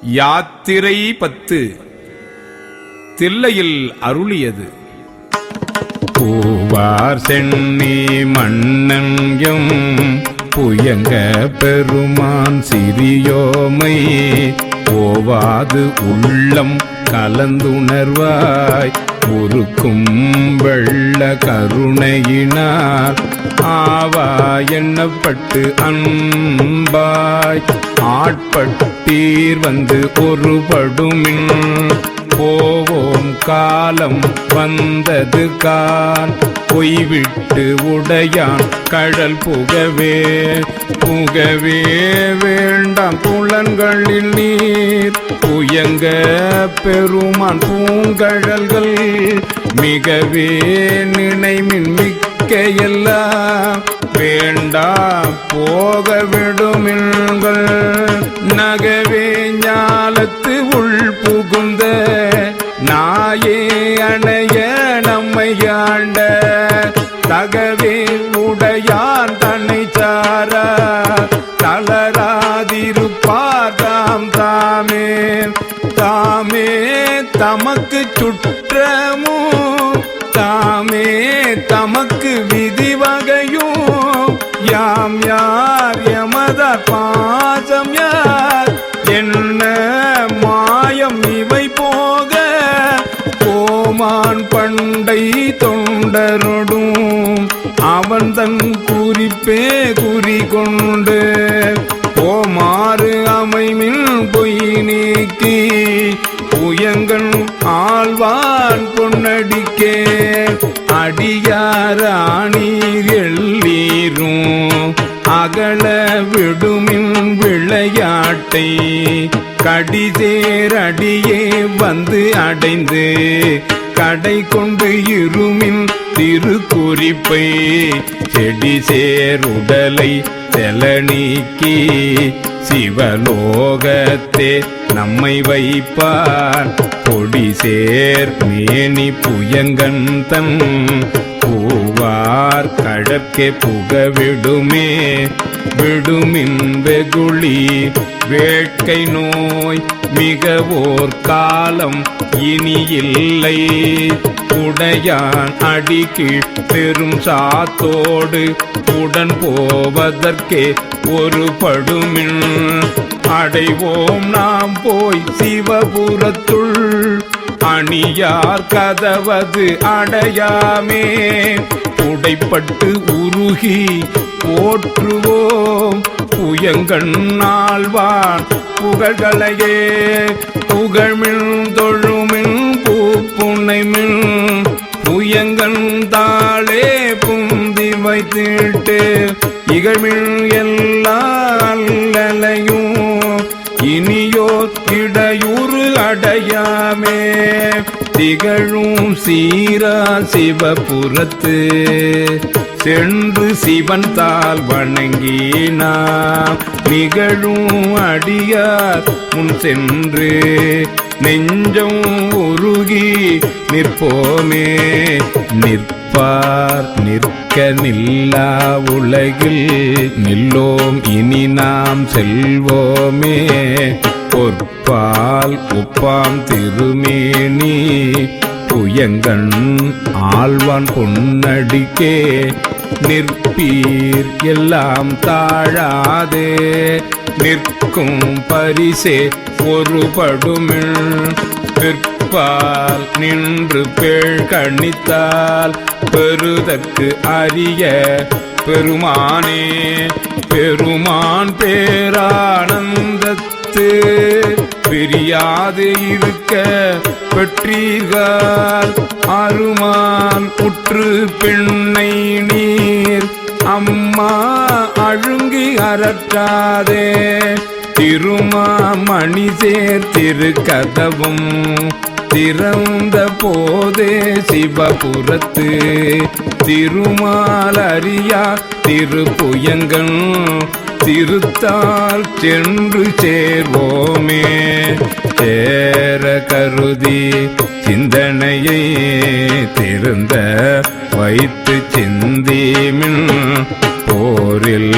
யாத்திரை 10 தில்லையில் அருளியது. பூவார் சென்னி மன்னன்யம் புயங்க பெருமான் சிறியோமை ஓவாது உள்ளம் கலந்துணர்வாய் உருக்கும் வெள்ள கருணையினார் ஆவா எண்ணப்பட்டு அன்பாய் ஆட்பட்டீர் வந்து ஒருபடுமின் போவோம் காலம் வந்தது கான் பொய்விட்டு உடையான் கடல் புகவே புகவே வேண்டாம் புலன்களில் நீர் புயங்க பெருமான் பூங்கழல்கள் மிகவே நினைமின் மிக்க எல்லாம் வேண்டாம் போக விடுமின்கள் நகவே ஞாலத்து உள் புகுந்த நாயே அணைய நம்மையாண்ட தகவே உடையான் தன்னை சாரா தளராதிருப்பார் தாம் தாமே தாமே தமக்கு சுற்றமோ தாமே தமக்கு விதி வகையும் யாம் யார் எமதார் பாசம் யார் என்ன மாயம் இவை போக கோமான் பண்டை தொண்டரொடும் அவன் தன் குறிப்பே குறி கொண்டு போமாறு அமைமின் பொய் நீக்கி புயங்கன் ஆழ்வான் பொன்னடிக்கே அடியாராணீர் எல்லீரும் அகல விடுமின் விளையாட்டை கடிதேரடியே வந்து அடைந்து கடை கொண்டு இருமின் திருக்குறிப்பை செடி சேருடலை செல நீக்கி சிவலோகத்தே நம்மை வைப்பார் பொடி சேர் மேனி புயங்கன் தன் பூவார் கடற்கே புக விடுமே விடுமின் வெகுளி வேட்கை நோய் மிகவோர் காலம் இனி இல்லை உடையான் அடிக்கீழ் பெரும் சாத்தோடு உடன் போவதற்கே ஒரு படுமின் அடைவோம் நாம் போய் சிவபுரத்துள் அணியார் கதவது அடையாமே உடைப்பட்டு உருகி போற்றுவோம் புயங்கண் ஆழ்வான் புகழ்களையே புகழ்மின் தொழுமின் பூப்புனைமின் புயங்கண் தாளே புந்தி வைத்திட்டு இகழ்மின் எல்லா அல்லலையும் இனியோ இடையூறு அடையாமே திகழும் சீரா சிவபுரத்து சென்று சிவன் தாள் வணங்கினாம் நிகழும் அடியார் முன் சென்று நெஞ்சம் உருகி நிற்போமே நிற்பார் நிற்க நில்லா உலகில் நில்லோம் இனி நாம் செல்வோமே பொற்பால் உப்பாம் திருமேனி புயங்கண் ஆழ்வான் பொன்னடிக்கே நிற்பீர் எல்லாம் தாழாதே நிற்கும் பரிசே ஒரு படுமிழ் பிற்பால் நின்று பேழ் கணித்தால் பெறுதற்கு அரிய பெருமானே பெருமான் பேரானந்தத்து பிரியாது இருக்க பெற்றீர்கள் அருமான் உற்று பெண்ணை நீர் அம்மா அழுங்கி அறற்றாதே திருமாமணி சேர் திருக்கதவும் திறந்த போதே சிவபுரத்து திருமாலறியா திருப்புயங்கன் திருத்தால் சென்று சேர்வோமே சேர கருதி சிந்தனையை திருந்த வைத்து சிந்திமின் போரில்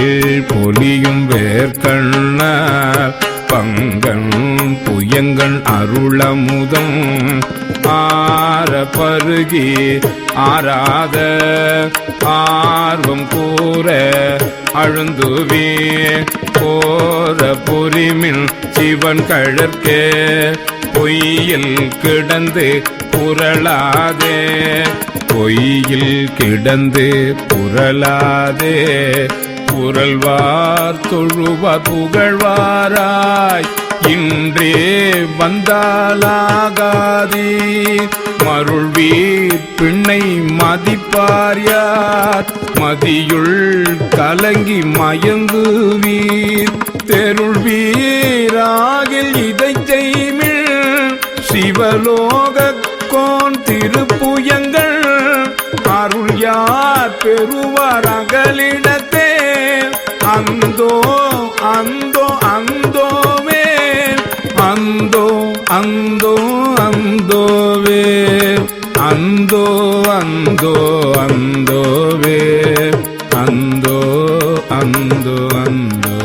பொலியும் வேர்கண்ணார் பங்கன் புயங்கள் அருளமுதம் ஆர பருகி ஆராத ஆர்வம் கூற அழுந்துவே போர பொறிமின் சிவன் கழற்கே பொய்யில் கிடந்து புரளாதே பொய்யில் கிடந்து புரளாதே புரள்வார் தொழுவார் புகழ்வாராய் இன்றே வந்தாலாகாதே மருள்வீர் பின்னை மதிப்பார் யார் மதியுள் கலங்கி மயங்குவீர் தெருள்வீராகில் இதை செய்மிழ் சிவலோகக் கோன் திருப்புயங்கள் அருள் யார் பெறுவார் அகலிடத்தே அந்தோ அந்தோ அந்தோவே அந்தோ அந்தோ அந்தோவே அந்தோ அந்தோ அந்தோவே அந்தோ அந்தோ அந்தோ